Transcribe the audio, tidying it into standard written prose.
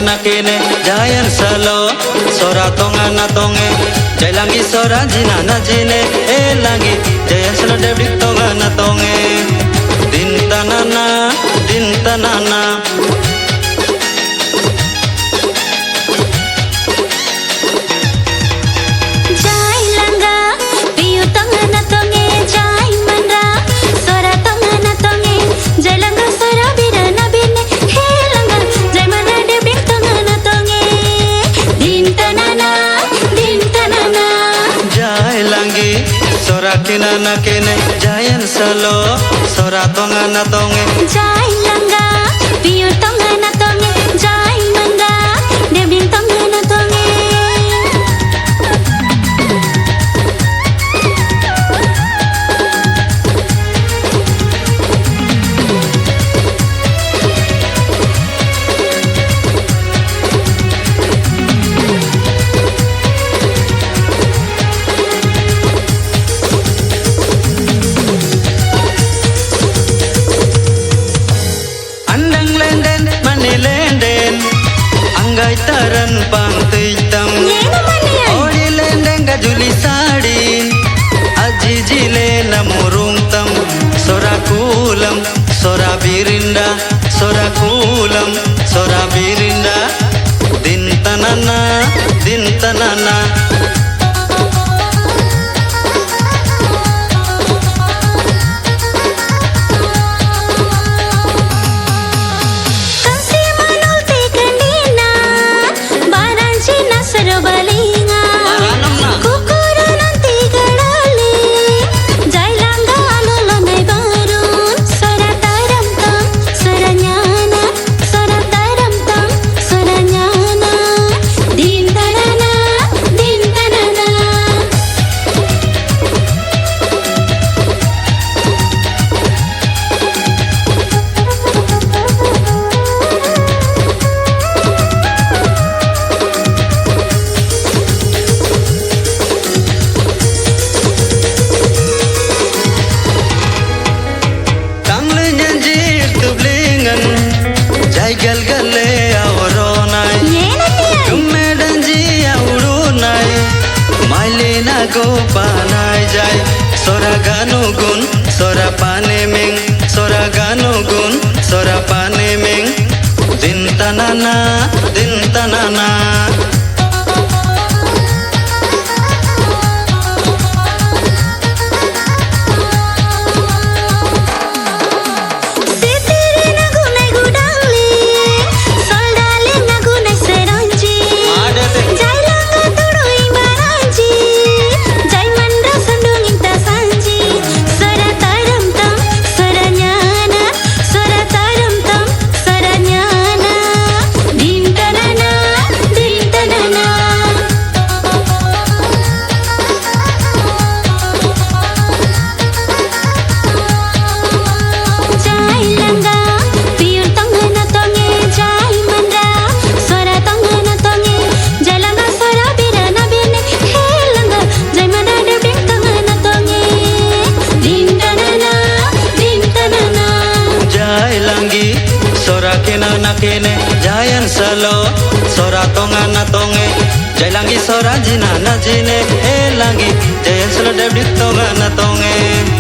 na kene jayan salo sora tonga na tonge jai langi sora jina na jine langi jayan salo debrik tonga na tonge din tanana sora kina na kene jayan salo sora tonga na tonge jai langa piu tonga na tonge jai manga debing tonga na tonge anggai taran pang teitam ori lendeng ga juli sadi aji jile na murung tam sora kulam sora birinda sora kulam sora birinda din tanana gal gale auronai kumedanji aurunai mailena go panai jai sora ganu gun sora pane meng sora ganu gun sora pane meng din tanana sora kena na kene jayan salo sora tonga na tonge jai langi sora jina na jine langi jayan salo debrik tonga na tonge